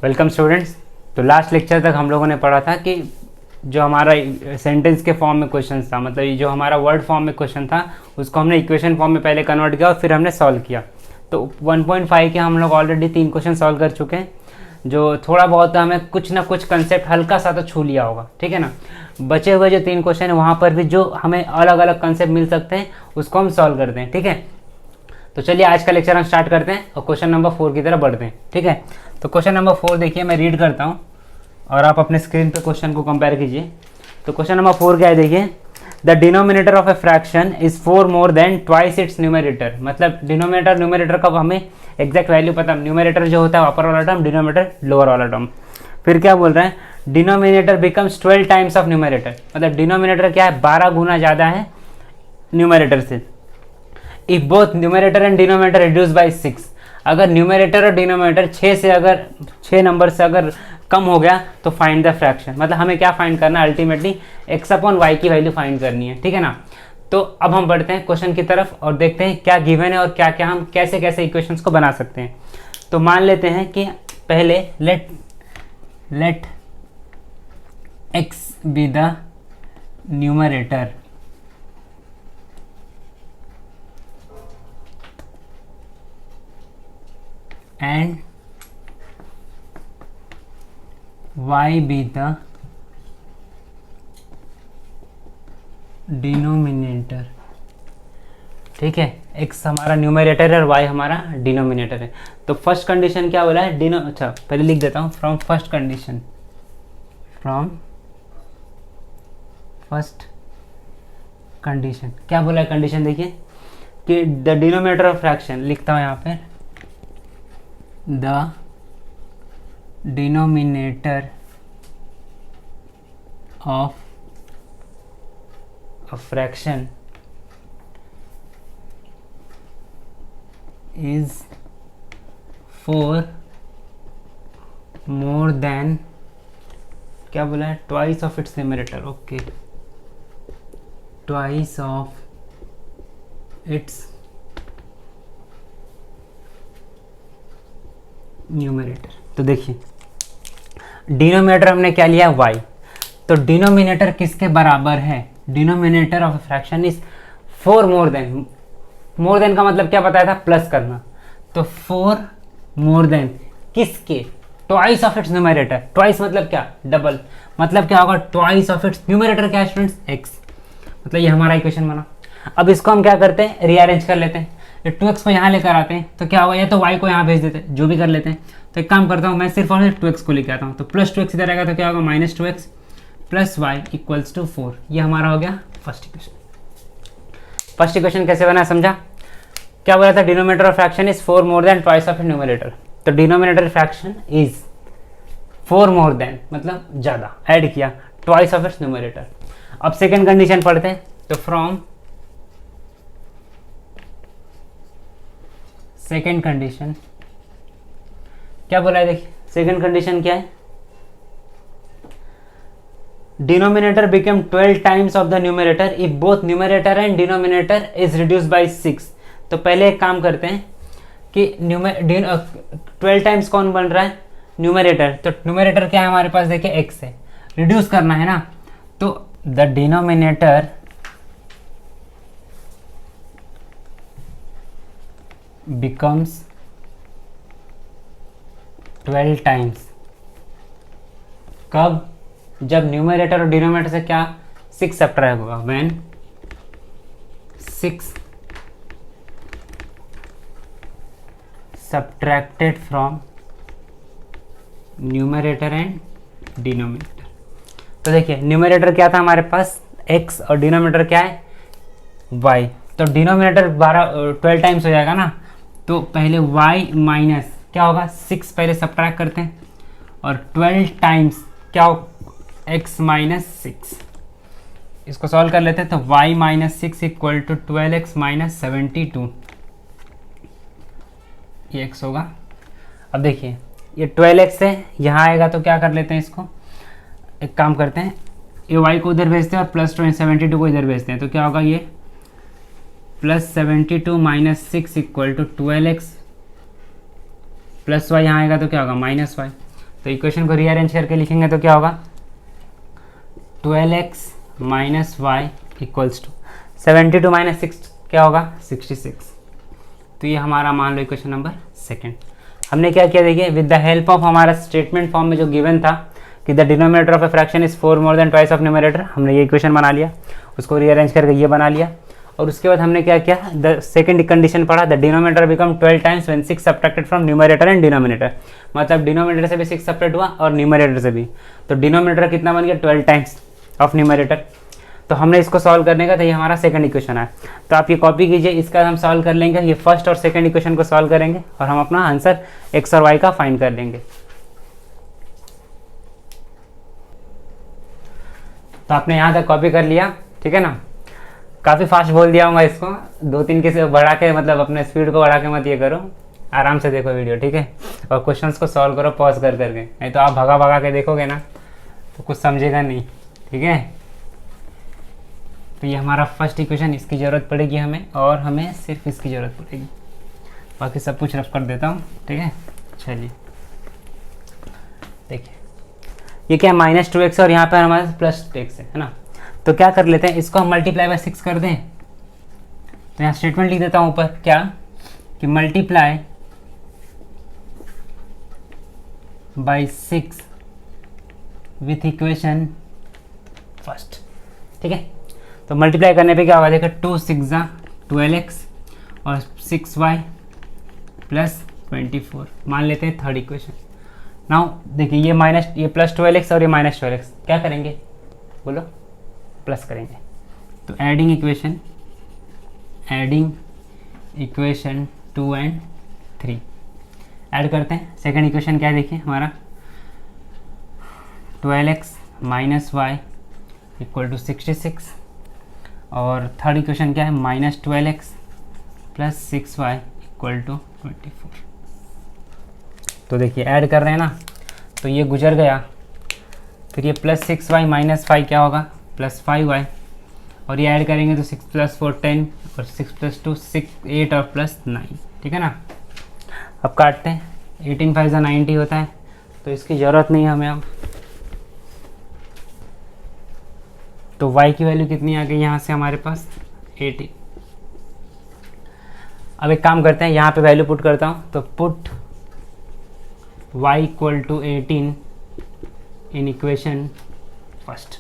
Welcome students. तो last lecture तक हम लोगों ने पढ़ा था कि जो हमारा सेंटेंस के फॉर्म में क्वेश्चन था, मतलब ये जो हमारा वर्ड फॉर्म में क्वेश्चन था उसको हमने इक्वेशन फॉर्म में पहले कन्वर्ट किया और फिर हमने सॉल्व किया। तो 1.5 के हम लोग ऑलरेडी 3 क्वेश्चन सॉल्व कर चुके हैं। जो थोड़ा बहुत हमें कुछ ना कुछ कंसेप्ट हल्का सा तो छू लिया होगा, ठीक है ना। बचे हुए जो 3 क्वेश्चन है वहाँ पर भी जो हमें अलग अलग कंसेप्ट मिल सकते हैं उसको हम सॉल्व करते हैं, ठीक है। तो चलिए आज का लेक्चर हम स्टार्ट करते हैं और क्वेश्चन नंबर 4 की तरफ बढ़ते हैं, ठीक है। तो क्वेश्चन नंबर 4 देखिए, मैं रीड करता हूँ और आप अपने स्क्रीन पे क्वेश्चन को कंपेयर कीजिए। तो क्वेश्चन नंबर 4 क्या है, देखिए। The denominator of a fraction is 4 more than twice its numerator. मतलब डिनोमिनेटर न्यूमरेटर का हमें एग्जैक्ट वैल्यू पता, न्यूमरेटर जो होता है अपर वाला टर्म, डिनोमिनेटर लोअर वाला टर्म। फिर क्या बोल रहे हैं, denominator becomes 12 times of numerator. मतलब डिनोमिनेटर क्या है, 12 गुना ज़्यादा है न्यूमरेटर से। If both numerator and denominator reduce by 6, अगर न्यूमरेटर और डिनोमिनेटर 6 नंबर से अगर कम हो गया तो फाइंड द फ्रैक्शन। मतलब हमें क्या फाइंड करना है, अल्टीमेटली x अपॉन वाई की वैल्यू फाइंड करनी है, ठीक है ना। तो अब हम बढ़ते हैं क्वेश्चन की तरफ और देखते हैं क्या गिवन है और क्या क्या हम कैसे कैसे इक्वेशंस को बना सकते हैं। तो मान लेते हैं कि पहले let x be the numerator and y be the denominator, ठीक है। x हमारा न्यूमरेटर है और y हमारा डिनोमिनेटर है। तो फर्स्ट कंडीशन क्या बोला है, अच्छा पहले लिख देता हूँ, फ्रॉम फर्स्ट कंडीशन क्या बोला है, कंडीशन देखिए कि द डिनोमिनेटर ऑफ फ्रैक्शन, लिखता हूँ यहाँ पे, the denominator of a fraction is 4 more than, क्या बोला है, twice of its numerator। Okay, twice of its numerator. तो देखिए डिनोमिनेटर हमने क्या लिया, y। तो डिनोमिनेटर किसके बराबर है, denominator of fraction is 4 more then का मतलब क्या बताया था, प्लस करना। तो 4 मोर देन किसके, twice of its numerator. Twice मतलब क्या, डबल। मतलब क्या होगा, ट्वाइस ऑफ इट्स न्यूमरेटर क्या है स्टूडेंट्स, x। मतलब ये हमारा इक्वेशन बना। अब इसको हम क्या करते हैं, रीअरेंज कर लेते हैं। 2x को यहाँ लेकर आते हैं तो क्या होगा, या तो y को यहाँ भेज देते हैं, जो भी कर लेते हैं। तो एक काम करता हूँ, मैं सिर्फ और 2x को लेकर आता हूँ। तो प्लस 2x इधर आएगा तो क्या होगा, minus 2x plus y equals to 4। ये हमारा हो गया फर्स्ट इक्वेशन। फर्स्ट इक्वेशन कैसे बना समझा, क्या बोला था, denominator of fraction is 4 more than twice of numerator. तो denominator fraction is 4 more than मतलब ज़्यादा, ऐड किया ट्वाइस ऑफ इट्स न्यूमरेटर। अब सेकेंड कंडीशन पढ़ते हैं। तो फ्रॉम सेकेंड कंडीशन क्या बोला है, देखिए सेकेंड कंडीशन क्या है, denominator become 12 times of the numerator if both numerator and denominator is reduce by 6। तो पहले एक काम करते हैं कि 12 टाइम्स कौन बन रहा है, न्यूमरेटर। तो न्यूमरेटर क्या है हमारे पास, देखिए x है, रिड्यूस करना है ना। तो द डिनोमिनेटर becomes 12 टाइम्स। कब, जब न्यूमरेटर और डिनोमिनेटर से क्या 6 सब्ट्रैक्ट होगा, when 6 subtracted from numerator and denominator. तो देखिए न्यूमरेटर क्या था हमारे पास x और डिनोमिनेटर क्या है y। तो डिनोमिनेटर 12 टाइम्स हो जाएगा ना। तो पहले y माइनस क्या होगा, 6 पहले सब्ट्रैक्ट करते हैं और 12 टाइम्स क्या हो, x माइनस 6। इसको सॉल्व कर लेते हैं। तो y minus 6 equal to 12x minus 72, ये x होगा। अब देखिए ये 12x है, यहाँ आएगा तो क्या कर लेते हैं, इसको एक काम करते हैं, ये y को उधर भेजते हैं और प्लस 72 को इधर भेजते हैं। तो क्या होगा, ये plus 72 minus 6 equal to 12x plus y, यहाँ आएगा तो क्या होगा, माइनस वाई। तो इक्वेशन को रीअरेंज करके लिखेंगे तो क्या होगा, 12x minus y equals to 72 minus 6 क्या होगा 66। तो ये हमारा मान लो इक्वेशन नंबर सेकंड। हमने क्या किया देखिए, विद द हेल्प ऑफ हमारा स्टेटमेंट फॉर्म में जो गिवन था कि the denominator of a fraction is 4 more than twice of numerator, हमने ये इक्वेशन बना लिया, उसको रीअरेंज करके ये बना लिया। और उसके बाद हमने क्या किया, द सेकंड कंडीशन पढ़ा, the denominator become 12 times when 6 subtracted from numerator and denominator, मतलब डिनोमिनेटर से भी 6 सब्ट्रैक्ट हुआ और न्यूमरेटर से भी, तो डिनोमिनेटर कितना बन गया 12 टाइम्स ऑफ न्यूमरेटर। तो हमने इसको सॉल्व करने का, तो ये हमारा सेकंड इक्वेशन है। तो आप ये कॉपी कीजिए, इसका हम सॉल्व कर लेंगे, ये फर्स्ट और सेकंड इक्वेशन को सॉल्व करेंगे और हम अपना आंसर एक्स और वाई का फाइंड कर लेंगे। तो आपने यहाँ तक कॉपी कर लिया, ठीक है ना। काफ़ी फास्ट बोल दिया हूँ इसको, 2-3 के से बढ़ा के, मतलब अपने स्पीड को बढ़ा के मत ये करो, आराम से देखो वीडियो, ठीक है। और क्वेश्चंस को सॉल्व करो पॉज कर करके, नहीं तो आप भगा भगा के देखोगे ना तो कुछ समझेगा नहीं, ठीक है। तो ये हमारा फर्स्ट इक्वेशन, इसकी ज़रूरत पड़ेगी हमें, और हमें सिर्फ इसकी ज़रूरत पड़ेगी, बाकी सब कुछ रफ कर देता हूँ, ठीक है। चलिए देखिए, ये क्या -2x और यहाँ पर हमारे +x है ना। तो क्या कर लेते हैं, इसको हम मल्टीप्लाई बाय 6 कर दें। तो यहाँ स्टेटमेंट लिख देता हूँ ऊपर, क्या कि multiply by 6 with equation first, ठीक है। तो मल्टीप्लाई करने पे क्या होगा, देखो 2 6 12x और 6y प्लस 24, मान लेते हैं थर्ड इक्वेशन। नाउ देखिए, ये +12x और ये -12x क्या करेंगे, बोलो, प्लस करेंगे। तो एडिंग इक्वेशन 2 एंड 3 ऐड करते हैं। सेकंड इक्वेशन क्या है देखिए हमारा, 12x minus Y equal to 66, और थर्ड इक्वेशन क्या है, -12x plus 6y equal to 24। तो देखिए ऐड कर रहे हैं ना, तो ये गुजर गया, फिर ये +6y माइनस 5 क्या होगा +5y, और ये ऐड करेंगे तो 6 + 4 10 और 6 + 2 6 8 और +9, ठीक है ना। अब काटते हैं, 18 5 90 होता है, तो इसकी ज़रूरत नहीं है हमें अब। तो y की वैल्यू कितनी आ गई यहाँ से हमारे पास 18। अब एक काम करते हैं, यहाँ पे वैल्यू पुट करता हूँ, तो put y equal to 18 in equation first.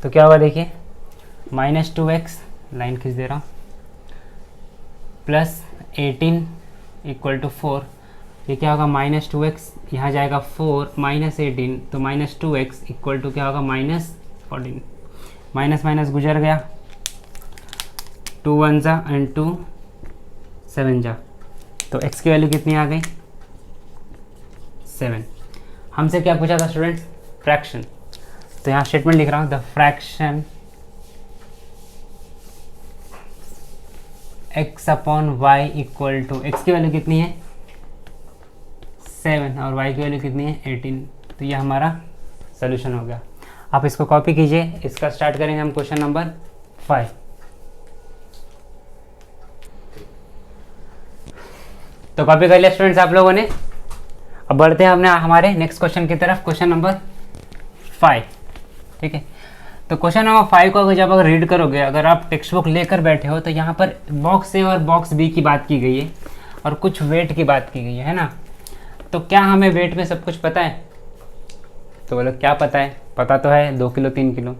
तो क्या होगा देखिए, -2x लाइन खींच दे रहा हूँ, प्लस 18 इक्वल टू 4, ये क्या होगा -2x, यहाँ जाएगा 4 -18, तो -2x इक्वल टू क्या होगा -14, माइनस माइनस गुजर गया, 2 1 जा एंड 2 7 जा, तो x की वैल्यू कितनी आ गई 7। हमसे क्या पूछा था स्टूडेंट्स, फ्रैक्शन। तो यहाँ स्टेटमेंट लिख रहा हूँ, the fraction x upon y equal to, x की वैल्यू कितनी है 7 और y की वैल्यू कितनी है 18। तो ये हमारा सोल्यूशन हो गया। आप इसको कॉपी कीजिए, इसका स्टार्ट करेंगे हम क्वेश्चन नंबर 5। तो कॉपी कर लिया स्टूडेंट्स आप लोगों ने। अब बढ़ते हैं हमने हमारे नेक्स्ट क्वेश्चन की तरफ, क्वेश्चन नंबर 5, ठीक है। तो क्वेश्चन नंबर 5 को अगर जब रीड करोगे, अगर आप टेक्स्ट बुक लेकर बैठे हो, तो यहाँ पर बॉक्स ए और बॉक्स बी की बात की गई है और कुछ वेट की बात की गई है ना। तो क्या हमें वेट में सब कुछ पता है, तो बोलो क्या पता है, पता तो है 2 किलो 3 किलो,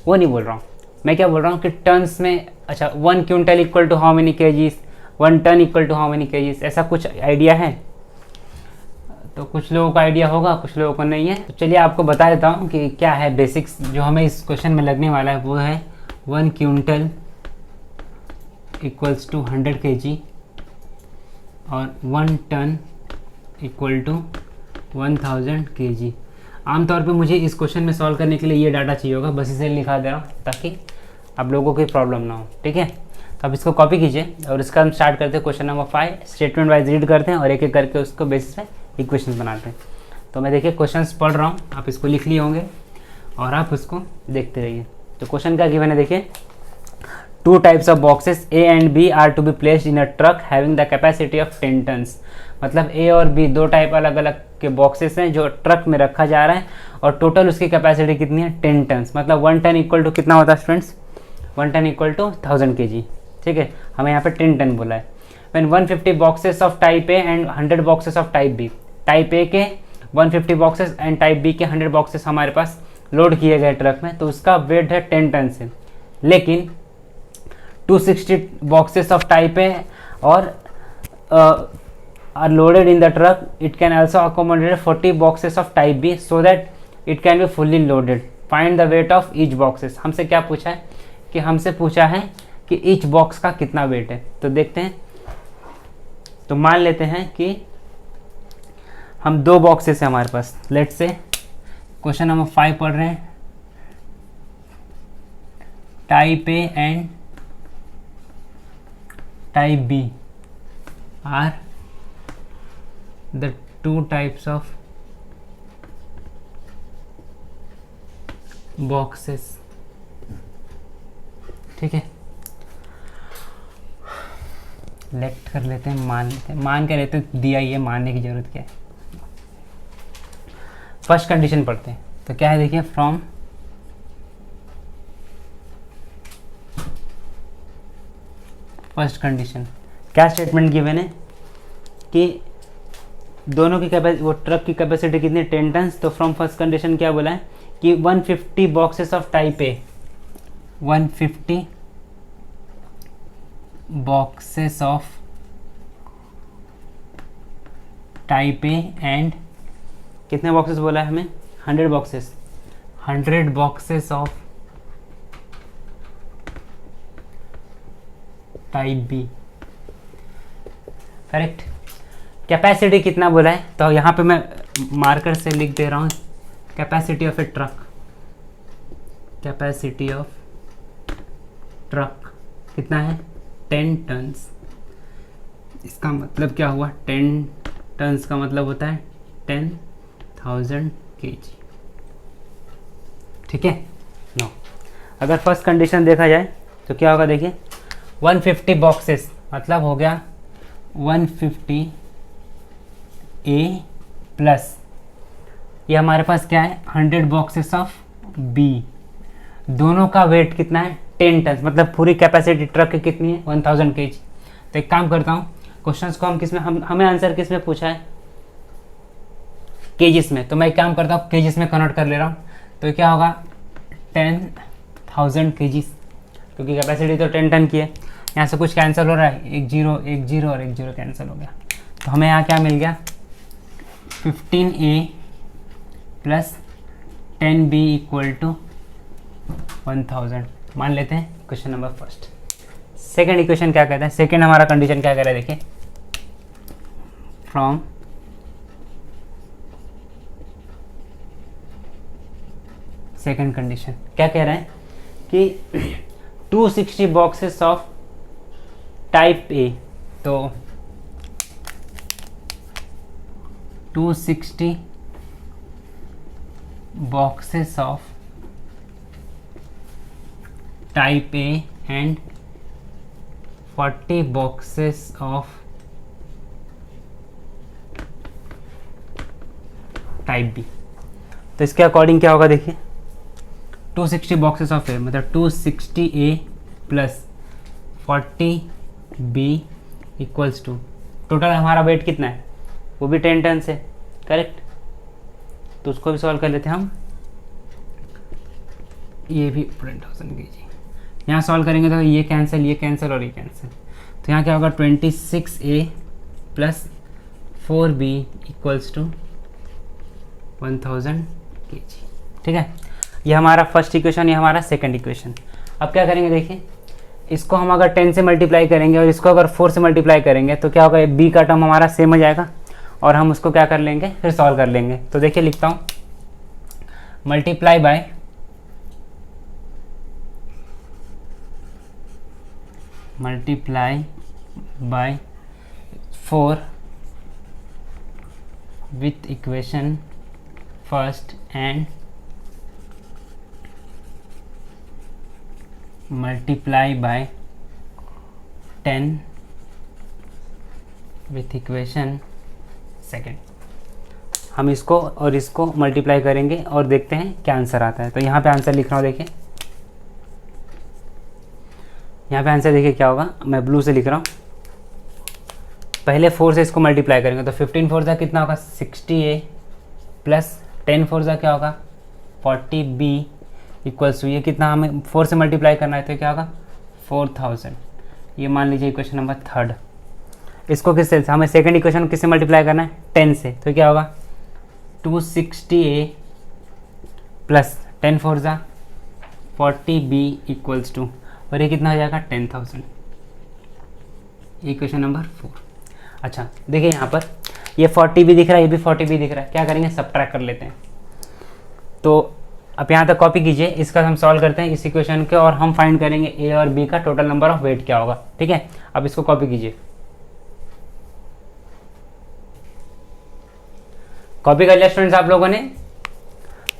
वो नहीं बोल रहा हूँ मैं। क्या बोल रहा हूँ कि टन्स में, अच्छा 1 quintal equal to how many KGs, 1 ton equal to how many KGs, ऐसा कुछ आइडिया है। तो कुछ लोगों को आइडिया होगा, कुछ लोगों को नहीं है। तो चलिए आपको बता देता हूँ कि क्या है बेसिक्स जो हमें इस क्वेश्चन में लगने वाला है। वो है 1 क्विंटल इक्वल्स टू 100 kg और 1 टन इक्वल टू 1000 kg। आमतौर पे मुझे इस क्वेश्चन में सॉल्व करने के लिए ये डाटा चाहिए होगा, बस इसे लिखा दे रहा हूँ ताकि आप लोगों को प्रॉब्लम ना हो, ठीक है। तो आप इसको कॉपी कीजिए और इसका हम स्टार्ट करते हैं question number 5। Statement wise read करते हैं और एक एक करके उसको बेसिस पे इक्वेशंस बनाते हैं। तो मैं देखिए क्वेश्चंस पढ़ रहा हूँ, आप इसको लिख लिए होंगे और आप उसको देखते रहिए। तो क्वेश्चन क्या गिवन है देखिए, 2 types of boxes A and B are to be placed in a truck having the capacity of 10 tons। मतलब A और B 2 टाइप अलग अलग के बॉक्सेस हैं जो ट्रक में रखा जा रहा है, और टोटल उसकी कैपेसिटी कितनी है 10 टन। मतलब 1 टन इक्वल टू कितना होता है students, 1 ton equal to 1000 kg। ठीक है, हमें यहाँ पे 10 टन बोला है। When 150 boxes of type A and 100 boxes of type B, type A के 150 बॉक्सेस एंड टाइप बी के 100 बॉक्सेस हमारे पास लोड किए गए ट्रक में, तो उसका वेट है 10 टन से। लेकिन 260 बॉक्सेस ऑफ टाइप ए और are loaded in the truck, it can also accommodate 40 boxes of type B so that it can be fully loaded. Find the weight of each boxes. हमसे क्या पूछा है कि हमसे पूछा है कि each box का कितना वेट है। तो देखते हैं, तो मान लेते हैं कि हम 2 बॉक्सेस है हमारे पास। लेट्स से क्वेश्चन नंबर 5 पढ़ रहे हैं, type A and type B are the 2 types of boxes। ठीक है, लेट कर लेते हैं, मान लेते हैं, मान के लेते हैं, दिया ये मानने की जरूरत क्या है। फर्स्ट कंडीशन पढ़ते हैं, तो क्या है देखिए, फ्रॉम फर्स्ट कंडीशन क्या स्टेटमेंट गिवन है कि दोनों की कैपेसिटी, वो ट्रक की कैपेसिटी कितनी 10 टन। तो फ्रॉम फर्स्ट कंडीशन क्या बोला है कि 150 boxes of type A, 150 boxes of type A and कितने बॉक्सेस बोला है हमें, 100 boxes, 100 boxes of type B. Correct. Capacity कितना बोला है, तो यहाँ पे मैं मार्कर से लिख दे रहा हूँ, capacity of A truck, capacity of truck कितना है 10 टन्स। इसका मतलब क्या हुआ, 10 टन्स का मतलब होता है 10,000 kg। ठीक है, नो। अगर फर्स्ट कंडीशन देखा जाए तो क्या होगा, देखिए 150 बॉक्सेस मतलब हो गया 150 ए प्लस ये हमारे पास क्या है 100 बॉक्सेस ऑफ बी, दोनों का वेट कितना है 10 टन, मतलब पूरी कैपेसिटी ट्रक की कितनी है 1000 kg। तो एक काम करता हूँ, क्वेश्चंस को हम किस में, हमें आंसर किस में पूछा है, केजीस में। तो मैं एक काम करता हूँ, केजीस में कन्वर्ट कर ले रहा हूँ। तो क्या होगा 10,000 kgs, क्योंकि कैपेसिटी तो 10 टन की है। यहाँ से कुछ कैंसिल हो रहा है, एक जीरो और एक जीरो कैंसिल हो गया। तो हमें यहाँ क्या मिल गया 15A plus 10B equal to 1000। मान लेते हैं question number first. Second equation क्या कहता है, सेकेंड हमारा कंडीशन क्या कह रहा है, देखिए फ्रॉम सेकेंड कंडीशन क्या कह रहा है कि 260 बॉक्सेस ऑफ टाइप ए, तो 260 boxes of type A and 40 boxes of type B. तो इसके अकॉर्डिंग क्या होगा, देखिए 260 बॉक्सेस ऑफ ए मतलब 260A plus 40B equals to, total हमारा वेट कितना है, वो भी 10 टन से। करेक्ट। तो उसको भी सॉल्व कर लेते हैं हम, ये भी 10,000 kg। यहाँ सॉल्व करेंगे तो ये कैंसिल और ये कैंसिल। तो यहाँ क्या होगा 26A plus 4B equals to 1000 kg। ठीक है, ये हमारा फर्स्ट इक्वेशन, ये हमारा सेकंड इक्वेशन। अब क्या करेंगे, देखिए इसको हम अगर 10 से मल्टीप्लाई करेंगे और इसको अगर 4 से मल्टीप्लाई करेंगे तो क्या होगा, बी का टर्म हमारा सेम हो जाएगा और हम उसको क्या कर लेंगे, फिर सॉल्व कर लेंगे। तो देखिए लिखता हूँ, multiply by 4 with equation first and multiply by 10 with equation second. हम इसको और इसको मल्टीप्लाई करेंगे और देखते हैं क्या आंसर आता है। तो यहाँ पे आंसर लिख रहा हूँ, देखिए यहाँ पे आंसर देखिए क्या होगा, मैं ब्लू से लिख रहा हूँ। पहले 4 से इसको मल्टीप्लाई करेंगे तो 15 4 जा कितना होगा 60A प्लस 10 4 जा क्या होगा 40B इक्वल्स टू ये कितना हमें 4 से मल्टीप्लाई करना है तो क्या होगा 4000। ये मान लीजिए इक्वेशन नंबर 3। इसको किससे, हमें सेकंड इक्वेशन किससे मल्टीप्लाई करना है 10 से, तो क्या होगा 260A प्लस 10 4 जा 40B इक्वल्स टू, और ये कितना हो जाएगा 10,000। Equation number 4। अच्छा देखिए यहाँ पर ये 40B दिख रहा है, ये भी 40B दिख रहा है, क्या करेंगे सब्ट्रैक्ट कर लेते हैं। तो अब यहाँ तक कॉपी कीजिए, इसका हम सॉल्व करते हैं इस इक्वेशन के, और हम फाइंड करेंगे ए और बी का टोटल नंबर ऑफ वेट क्या होगा। ठीक है, अब इसको कॉपी कीजिए, कॉपी कर लिया स्टूडेंट्स आप लोगों ने।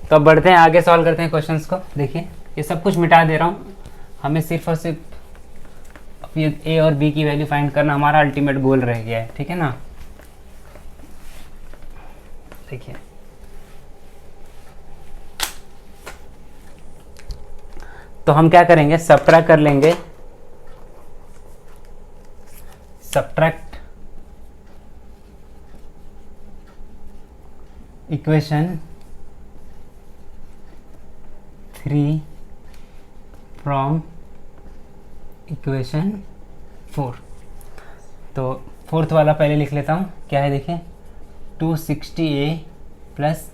तो अब बढ़ते हैं आगे, सॉल्व करते हैं क्वेश्चंस को। देखिए ये सब कुछ मिटा दे रहा हूँ, हमें सिर्फ और सिर्फ ये ए और बी की वैल्यू फाइंड करना हमारा अल्टीमेट गोल रह गया है। ठीक है ना, देखिए तो हम क्या करेंगे सब्ट्रैक्ट कर लेंगे, सब्ट्रैक्ट इक्वेशन 3 फ्रॉम इक्वेशन 4। तो फोर्थ वाला पहले लिख लेता हूँ, क्या है देखिए 260A plus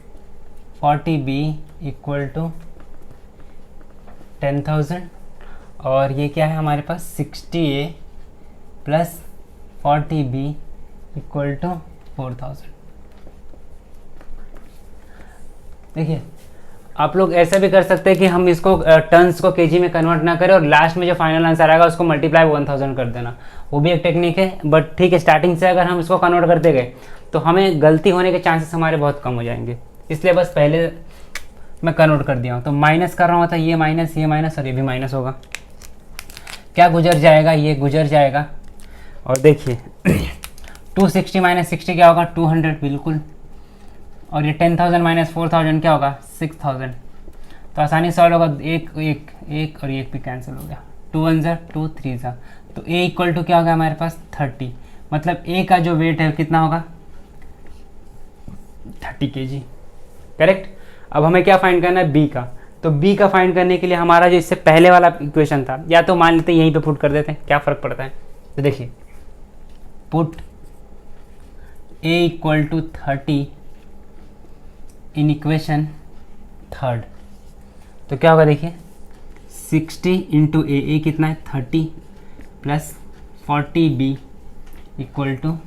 40B equal to 10,000, और ये क्या है हमारे पास 60A plus 40B equal to 4,000। देखिए आप लोग ऐसा भी कर सकते हैं कि हम इसको टन्स को केजी में कन्वर्ट ना करें और लास्ट में जो फाइनल आंसर आएगा उसको मल्टीप्लाई 1000 कर देना, वो भी एक टेक्निक है। बट ठीक है, स्टार्टिंग से अगर हम इसको कन्वर्ट करते गए तो हमें गलती होने के चांसेस हमारे बहुत कम हो जाएंगे, इसलिए बस पहले मैं कन्वर्ट कर दिया हूँ। तो माइनस कर रहा हूँ, था ये माइनस और ये भी माइनस होगा, क्या गुजर जाएगा, ये गुजर जाएगा। और देखिए 260 माइनस 60 क्या होगा 200 बिल्कुल, और ये 10,000 माइनस 4,000 क्या होगा 6,000। तो आसानी सॉल्व होगा, एक और एक भी कैंसिल हो गया, 2 1 जा 2 3 जा, तो ए इक्वल टू क्या होगा हमारे पास 30, मतलब ए का जो वेट है कितना होगा 30 kg, करेक्ट। अब हमें क्या फाइंड करना है बी का, तो बी का फाइंड करने के लिए हमारा जो इससे पहले वाला इक्वेशन था, या तो मान लेते यहीं पे पुट कर देते हैं, क्या फ़र्क पड़ता है। तो देखिए put A equal to 30 in equation 3, तो क्या होगा देखिए 60 इंटू ए कितना है 30 प्लस 40B इक्वल टू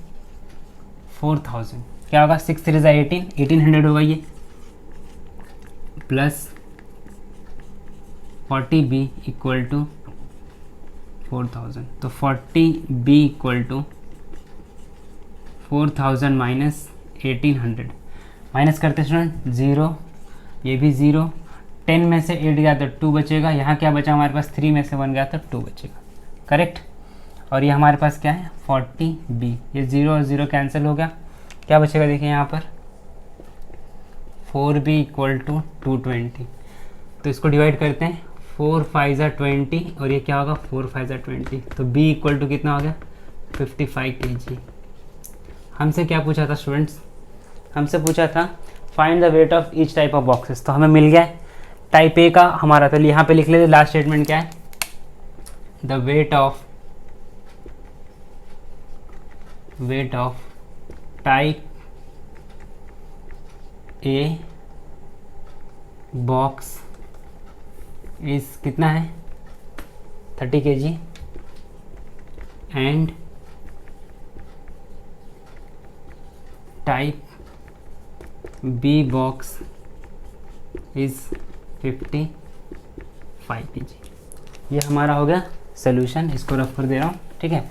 4,000, क्या होगा 6 3 18 1800 होगा ये, प्लस 40B इक्वल टू 4,000। तो 40B equal to 4,000 minus 1800, minus करते स्टूडेंट 0, ये भी 0, 10 में से 8 गया तो 2 बचेगा, यहाँ क्या बचा हमारे पास 3 में से 1 गया तो 2 बचेगा, करेक्ट। और ये हमारे पास क्या है 40B, ये 0 और 0 कैंसिल हो गया, क्या बचेगा देखिए यहाँ पर 4B इक्वल टू 220। तो इसको डिवाइड करते हैं, 4 5 जा 20 और ये क्या होगा 4 5 जा 20, तो B इक्वल टू कितना हो गया 55 kg। हमसे क्या पूछा था स्टूडेंट्स, हमसे पूछा था find the weight of each type of boxes, तो हमें मिल गया टाइप ए का हमारा, तो यहाँ पे लिख लेते लास्ट स्टेटमेंट क्या है, the weight of type A box is कितना है 30 kg and type B box is 55 kg। ये हमारा हो गया सोल्यूशन, इसको रफ कर दे रहा हूँ, ठीक है।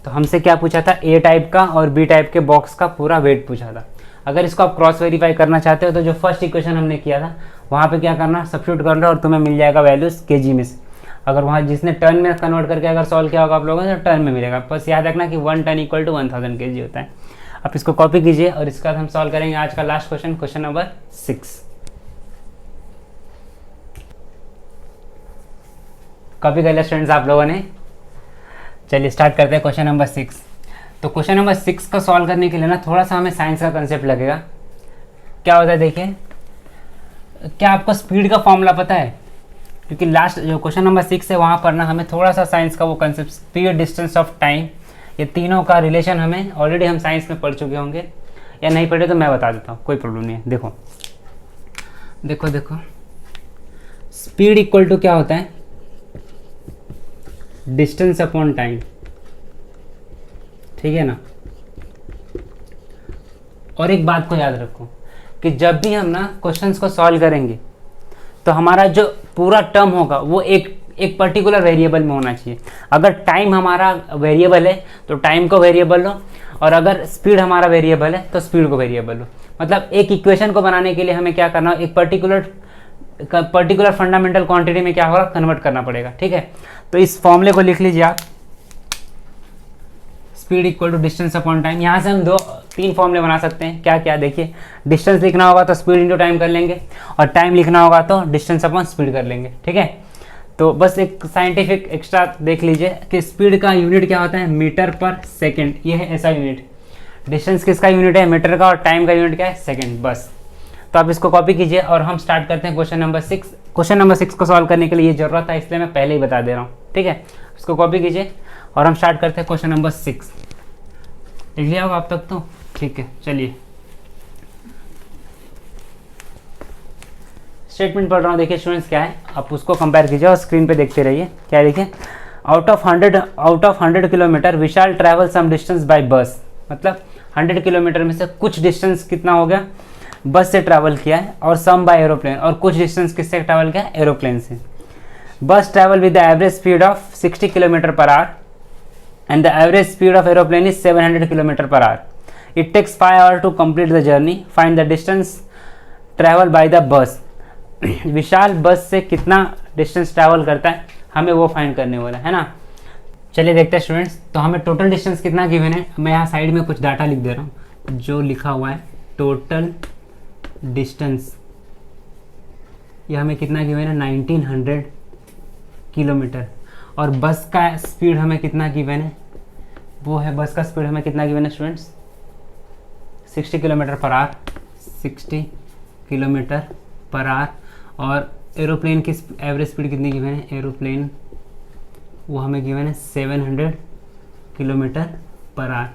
तो हमसे क्या पूछा था ए टाइप का और बी टाइप के बॉक्स का पूरा वेट पूछा था। अगर इसको आप क्रॉस वेरीफाई करना चाहते हो तो जो फर्स्ट इक्वेशन हमने किया था वहाँ पे क्या करना सब्स्टिट्यूट करना और तुम्हें मिल जाएगा वैल्यूज केजी में से। अगर वहाँ जिसने टर्न में कन्वर्ट करके अगर सॉल्व किया होगा आप लोगों ने तो टर्न में मिलेगा। बस याद रखना कि 1 टन इक्वल टू 1000 kg होता है। आप इसको कॉपी कीजिए और इसके बाद हम सॉल्व करेंगे आज का last question, question number 6। Copy कर लिया स्टूडेंट्स आप लोगों ने? चलिए स्टार्ट करते हैं क्वेश्चन नंबर 6। तो क्वेश्चन नंबर 6 का सॉल्व करने के लिए ना थोड़ा सा हमें साइंस का कंसेप्ट लगेगा। क्या होता है देखिए, क्या आपको स्पीड का फॉर्मूला पता है? क्योंकि लास्ट जो क्वेश्चन नंबर 6 है वहाँ पर ना हमें थोड़ा सा साइंस का वो concept, speed, distance of time, ये तीनों का रिलेशन हमें ऑलरेडी हम साइंस में पढ़ चुके होंगे, या नहीं पढ़े तो मैं बता देता हूँ, कोई प्रॉब्लम नहीं है। देखो देखो देखो, स्पीड इक्वल टू क्या होता है? डिस्टेंस अपॉन टाइम, ठीक है ना। और एक बात को याद रखो कि जब भी हम ना क्वेश्चंस को सॉल्व करेंगे तो हमारा जो पूरा टर्म होगा वो एक पर्टिकुलर वेरिएबल में होना चाहिए। अगर टाइम हमारा वेरिएबल है तो टाइम को वेरिएबल लो, और अगर स्पीड हमारा वेरिएबल है तो स्पीड को वेरिएबल लो। मतलब एक इक्वेशन को बनाने के लिए हमें क्या करना, एक पर्टिकुलर फंडामेंटल क्वांटिटी में क्या होगा, कन्वर्ट करना पड़ेगा, ठीक है। तो इस फॉर्मूले को लिख लीजिए आप, speed equal to distance upon time. यहाँ से हम 2-3 फॉर्मूले बना सकते हैं। क्या क्या देखिए, डिस्टेंस लिखना होगा तो स्पीड इंटू टाइम कर लेंगे, और टाइम लिखना होगा तो डिस्टेंस अपॉन स्पीड कर लेंगे, ठीक है। तो बस एक साइंटिफिक एक्स्ट्रा देख लीजिए कि स्पीड का यूनिट क्या होता है, मीटर पर सेकेंड, ये है ऐसा यूनिट। डिस्टेंस किसका यूनिट है, मीटर का, और टाइम का यूनिट क्या है, सेकेंड, बस। तो आप इसको कॉपी कीजिए और हम स्टार्ट करते हैं क्वेश्चन नंबर 6। क्वेश्चन नंबर 6 को सॉल्व करने के लिए ये जरूरत है, इसलिए मैं पहले ही बता दे रहा हूँ, ठीक है। इसको कॉपी कीजिए और हम स्टार्ट करते हैं क्वेश्चन नंबर 6। लिख लिया होगा आप तक तो, ठीक है। चलिए स्टेटमेंट पढ़ रहा हूँ, देखिए स्टूडेंट्स क्या है, आप उसको कंपेयर कीजिए और स्क्रीन पे देखते रहिए। क्या देखिए, out of 100 kilometre Vishal travel some distance by bus. मतलब 100 किलोमीटर में से कुछ डिस्टेंस कितना हो गया, बस से ट्रैवल किया है, और सम बाय एरोप्लेन, और कुछ डिस्टेंस किससे ट्रैवल किया, एरोप्लेन से। बस travel with the average speed of 60 kilometre per hour and the average speed of aeroplane is 700 km per hour. It takes 5 hours to complete the journey. Find the distance travel by the bus. विशाल बस से कितना distance travel करता है, हमें वो find करने वाला है ना। चलिए देखते हैं स्टूडेंट्स। तो हमें टोटल डिस्टेंस कितना गिवन है, मैं यहाँ साइड में कुछ डाटा लिख दे रहा हूँ जो लिखा हुआ है टोटल डिस्टेंस। ये हमें कितना गिवन है, 1900 किलोमीटर। और बस का स्पीड हमें कितना गिवन है, वो है, बस का स्पीड हमें कितना गिवन है students, 60 kilometre per hour, 60 kilometre per hour. और एरोप्लेन की एवरेज स्पीड कितनी गिवन है, एरोप्लेन वो हमें गिवन है 700 किलोमीटर पर आवर।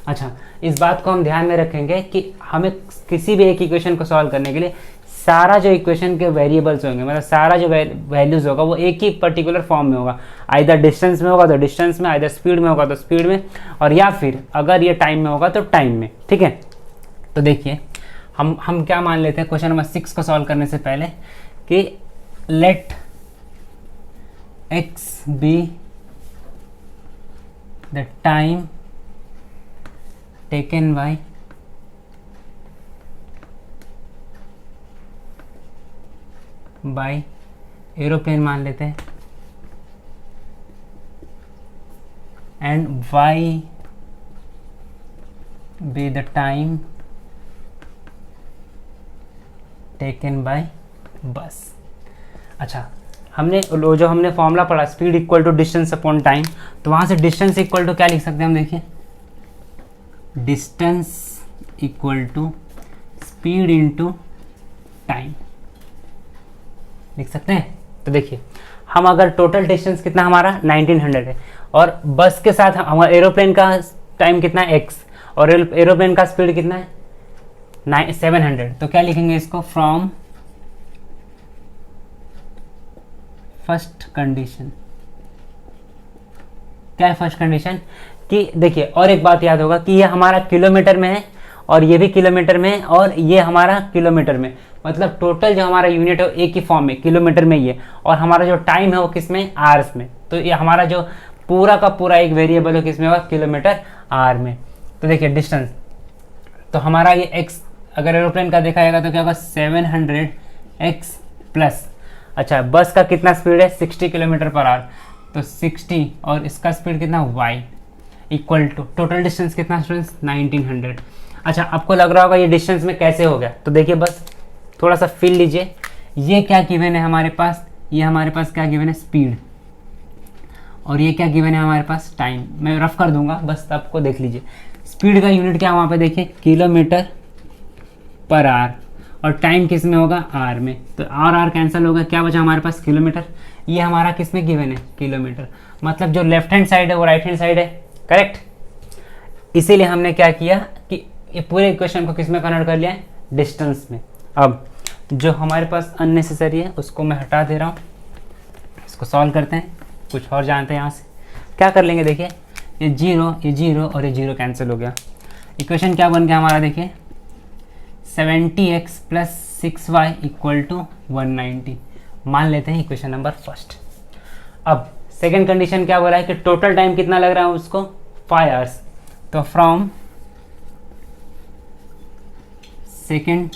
अच्छा, इस बात को हम ध्यान में रखेंगे कि हमें किसी भी एक इक्वेशन को सॉल्व करने के लिए सारा जो इक्वेशन के वेरिएबल्स होंगे, मतलब सारा जो वैल्यूज होगा वो एक ही पर्टिकुलर फॉर्म में होगा। आइदर डिस्टेंस में होगा तो डिस्टेंस में, आइदर स्पीड में होगा तो स्पीड में, और या फिर अगर ये टाइम में होगा तो टाइम में, ठीक है। तो देखिए हम क्या मान लेते हैं क्वेश्चन नंबर 6 को सॉल्व करने से पहले कि let x be the time taken by aeroplane मान लेते हैं, and y be the time taken by bus. अच्छा, हमने जो हमने फॉर्मूला पढ़ा speed equal to distance upon time, तो वहां से डिस्टेंस इक्वल टू क्या लिख सकते हैं हम, देखिए distance equal to speed into time लिख सकते हैं। तो देखिए हम अगर टोटल डिस्टेंस कितना हमारा 1900 है, और बस के साथ हमारा एरोप्लेन का टाइम कितना है x, और एरोप्लेन का स्पीड कितना है 700, तो क्या लिखेंगे इसको, फ्रॉम फर्स्ट कंडीशन। क्या है फर्स्ट कंडीशन, कि देखिए और एक बात याद होगा कि ये हमारा किलोमीटर में है, और ये भी किलोमीटर में है, और ये हमारा किलोमीटर में, मतलब टोटल जो हमारा यूनिट है एक ही फॉर्म में किलोमीटर में ही है, और हमारा जो टाइम है वो किस में, आवर्स में। तो ये हमारा जो पूरा का पूरा एक वेरिएबल है किस में होगा, किलोमीटर आवर में। तो देखिए डिस्टेंस, तो हमारा ये एक्स अगर एरोप्लेन का देखा जाएगा तो क्या होगा 700x प्लस। अच्छा, बस का कितना स्पीड है 60 किलोमीटर पर आवर, तो 60, और इसका स्पीड कितना y, equal to total distance कितना स्टूडेंट्स 1900। अच्छा, आपको लग रहा होगा ये डिस्टेंस में कैसे हो गया, तो देखिए बस थोड़ा सा फील लीजिए। ये क्या गिवन है हमारे पास, ये हमारे पास क्या गिवन है, स्पीड, और ये क्या गिवन है हमारे पास, टाइम। मैं रफ कर दूंगा, बस आपको देख लीजिए। स्पीड का यूनिट क्या वहाँ पे देखिए, किलोमीटर पर आवर, और टाइम किस में होगा, आर में। तो आर कैंसिल होगा, क्या बचा हमारे पास, किलोमीटर। ये हमारा किस में गिवन है, किलोमीटर। मतलब जो लेफ्ट हैंड साइड है वो राइट हैंड साइड है, करेक्ट। इसीलिए हमने क्या किया कि ये पूरे इक्वेशन को किस में कन्वर्ट कर लिया है, डिस्टेंस में। अब जो हमारे पास अननेसेसरी है उसको मैं हटा दे रहा हूँ, इसको सॉल्व करते हैं, कुछ और जानते हैं। यहाँ से क्या कर लेंगे, देखिए ये जीरो और ये जीरो कैंसिल हो गया। इक्वेशन क्या बन गया हमारा, देखिए 70x + 6y = 190। मान लेते हैं इक्वेशन नंबर फर्स्ट। अब सेकेंड कंडीशन क्या बोला है कि टोटल टाइम कितना लग रहा है उसको, 5 आवर्स। तो फ्रॉम सेकेंड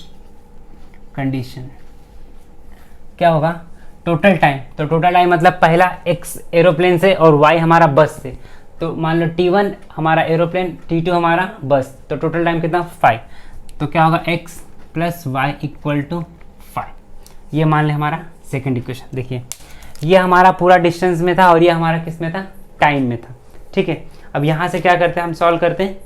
कंडीशन क्या होगा, टोटल टाइम। तो टोटल टाइम मतलब पहला x एरोप्लेन से और y हमारा बस से। तो मान लो T1 हमारा एरोप्लेन, T2 हमारा बस, तो टोटल टाइम कितना, 5। तो क्या होगा, x + y = 5। ये मान ले हमारा सेकेंड इक्वेशन। देखिए ये हमारा पूरा डिस्टेंस में था और ये हमारा किस में था, टाइम में था, ठीक है। अब यहाँ से क्या करते हैं, हम सॉल्व करते हैं।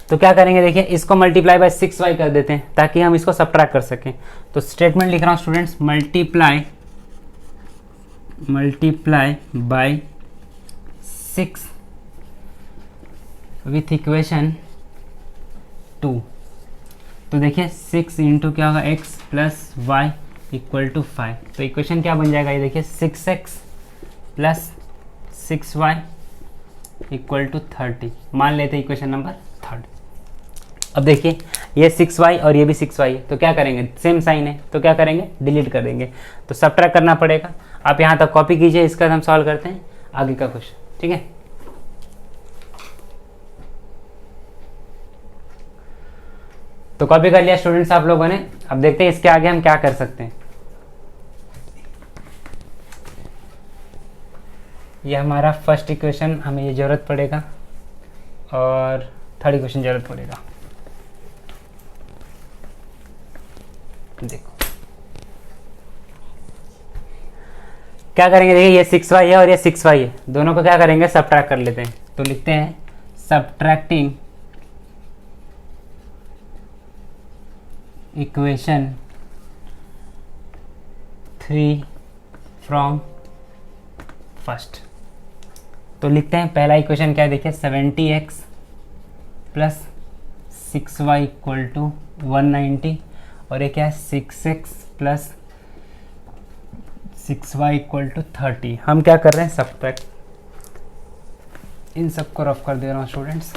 तो क्या करेंगे, देखिए इसको मल्टीप्लाई बाय 6y कर देते हैं ताकि हम इसको सब्ट्रैक्ट कर सकें। तो स्टेटमेंट लिख रहा हूँ students, multiply by 6 with equation 2। तो देखिए 6 इंटू क्या होगा, x + y = 5। तो इक्वेशन क्या बन जाएगा, ये देखिए 6x + 6y = 30। मान लेते हैं इक्वेशन नंबर थर्ड। अब देखिए ये 6y और ये भी 6y है, तो क्या करेंगे, सेम साइन है, तो क्या करेंगे, डिलीट कर देंगे। तो सब्ट्रैक्ट करना पड़ेगा। आप यहाँ तक कॉपी कीजिए, इसका हम सॉल्व करते हैं आगे का क्वेश्चन, ठीक है। तो कॉपी कर लिया स्टूडेंट्स आप लोगों ने। अब देखते हैं इसके आगे हम क्या कर सकते हैं। ये हमारा फर्स्ट इक्वेशन, हमें ये ज़रूरत पड़ेगा, और थर्ड इक्वेशन ज़रूरत पड़ेगा। देखो क्या करेंगे, देखिए ये 6y है और ये 6y है, दोनों को क्या करेंगे, सब्ट्रैक्ट कर लेते हैं। तो लिखते हैं सब्ट्रैक्टिंग इक्वेशन 3 फ्रॉम फर्स्ट। तो लिखते हैं पहला इक्वेशन क्या है, देखिए 70x + 6y = 190, और ये क्या है, 6x + 6y = 30। हम क्या कर रहे हैं, सब्ट्रैक्ट। इन सबको रफ कर दे रहा हूँ स्टूडेंट्स।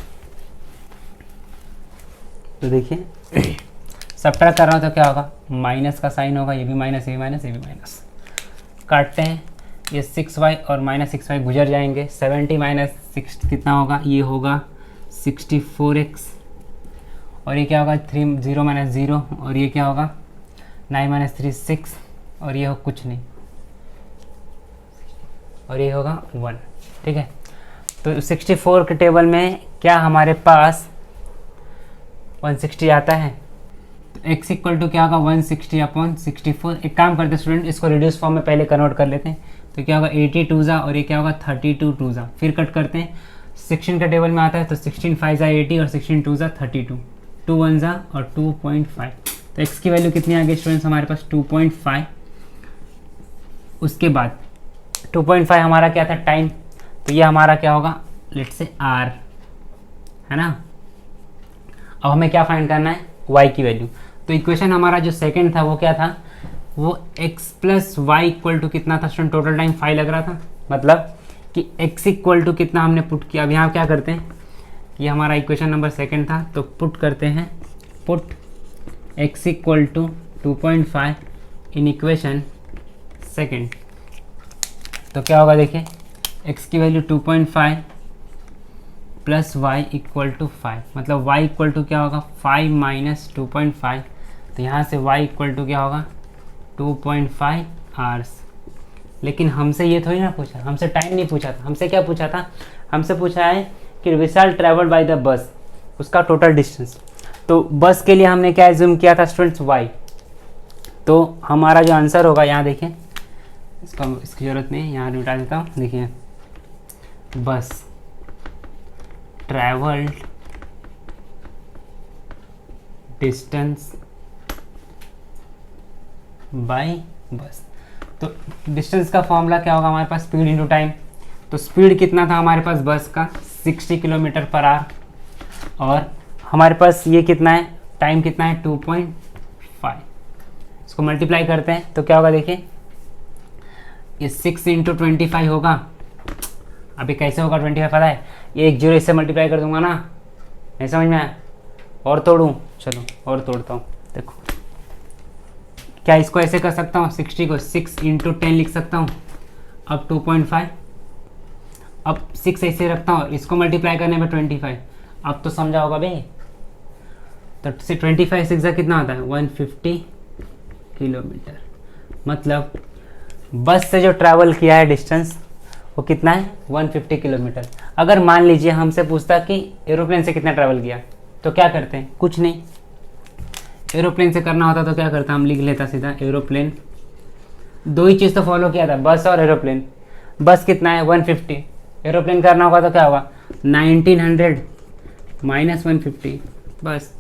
तो देखिए सब्ट्रैक्ट कर रहा हूँ तो क्या होगा, माइनस का साइन होगा, ये भी माइनस, ये भी माइनस, ये भी माइनस। काटते हैं, ये 6y और -6y गुजर जाएंगे। 70 - 6 कितना होगा, ये होगा 64x, और ये क्या होगा, 3 0 - 0, और ये क्या होगा 9 - 3 6, और ये हो कुछ नहीं, और ये होगा 1, ठीक है। तो 64 के टेबल में क्या हमारे पास 160 आता है। तो x = क्या होगा, 160/64। एक काम करते हैं स्टूडेंट, इसको रिड्यूस फॉर्म में पहले कन्वर्ट कर लेते हैं। तो क्या होगा 82 और ये क्या होगा 32 2 फिर कट करते हैं। 16 का टेबल में आता है, तो 16 5 80 और 16 2 32, 2 1 और 2.5। तो x की वैल्यू कितनी आ गई स्टूडेंट्स हमारे पास, 2.5। उसके बाद 2.5 हमारा क्या था, टाइम। तो ये हमारा क्या होगा, लेट्स से r है ना। अब हमें क्या फाइंड करना है, y की वैल्यू। तो इक्वेशन हमारा जो सेकंड था वो क्या था, वो x + y = कितना था स्टूडेंट, टोटल टाइम 5 लग रहा था। मतलब कि x = कितना हमने पुट किया। अब यहाँ क्या करते हैं, ये हमारा इक्वेशन नंबर सेकंड था, तो पुट करते हैं, put x = 2.5 in equation second. तो क्या होगा, देखिए x की वैल्यू 2.5 + y = 5, मतलब y = क्या होगा, 5 - 2.5। तो यहाँ से y = क्या होगा, 2.5 आवर्स। लेकिन हमसे ये थोड़ी ना पूछा, हमसे टाइम नहीं पूछा था, हमसे क्या पूछा था, हमसे पूछा है कि विशाल ट्रैवल बाय द बस, उसका टोटल डिस्टेंस। तो बस के लिए हमने क्या एज्यूम किया था स्टूडेंट्स, y। तो हमारा जो आंसर होगा, यहाँ देखिए, इसकी ज़रूरत नहीं, यहाँ मिटा देता हूँ। देखिए, बस ट्रैवल्ड डिस्टेंस बाय बस। तो डिस्टेंस का फॉर्मूला क्या होगा हमारे पास, स्पीड इंटू टाइम। तो स्पीड कितना था हमारे पास बस का, 60 किलोमीटर पर आवर, और हमारे पास ये कितना है, टाइम कितना है, 2.5। इसको मल्टीप्लाई करते हैं तो क्या होगा, देखिए ये 6 इंटू 25 होगा। अभी कैसे होगा 25 पता है, ये एक जीरो इससे मल्टीप्लाई कर दूंगा ना, नहीं समझ में आया, और तोड़ूँ, चलो और तोड़ता हूँ। देखो क्या इसको ऐसे कर सकता हूँ, 60 को 6 इंटू 10 लिख सकता हूँ, अब 2.5, अब 6 ऐसे रखता हूँ, इसको मल्टीप्लाई करने में 25, अब तो समझा होगा भाई। तो 25 6 कितना आता है, 150 किलोमीटर। मतलब बस से जो ट्रैवल किया है डिस्टेंस वो कितना है, 150 किलोमीटर। अगर मान लीजिए हमसे पूछता कि एरोप्लेन से कितना ट्रैवल किया, तो क्या करते हैं, कुछ नहीं। एरोप्लेन से करना होता तो क्या करता, हम लिख लेता सीधा एरोप्लेन। दो ही चीज़ तो फॉलो किया था, बस और एरोप्लेन। बस कितना है 150, एरोप्लेन करना होगा तो क्या होगा 1900 माइनस 150, बस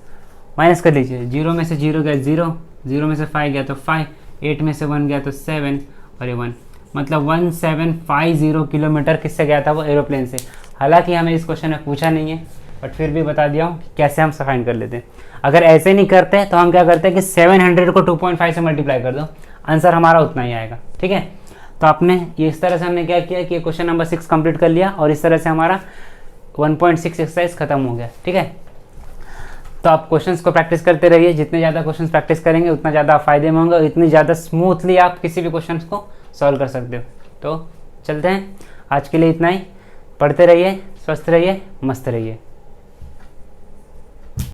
माइनस कर लीजिए। 0 में से 0 गया 0, 0 में से 5 गया तो 5, 8 में से 1 गया तो 7 और ये 1, मतलब 1750 किलोमीटर किससे गया था वो, एरोप्लेन से। हालांकि हमें इस क्वेश्चन में पूछा नहीं है, बट फिर भी बता दिया हूँ कि कैसे हम फाइंड कर लेते हैं। अगर ऐसे नहीं करते तो हम क्या करते हैं कि 700 को 2.5 से मल्टीप्लाई कर दो, आंसर हमारा उतना ही आएगा। ठीक है, तो आपने ये इस तरह से हमने क्या किया कि क्वेश्चन नंबर 6 कंप्लीट कर लिया, और इस तरह से हमारा 1.6 एक्सरसाइज खत्म हो गया। ठीक है, तो आप क्वेश्चंस को प्रैक्टिस करते रहिए, जितने ज़्यादा क्वेश्चंस प्रैक्टिस करेंगे उतना ज़्यादा फायदे में होंगे, और इतनी ज़्यादा स्मूथली आप किसी भी क्वेश्चन को सॉल्व कर सकते हो। तो चलते हैं, आज के लिए इतना ही। पढ़ते रहिए, स्वस्थ रहिए, मस्त रहिए।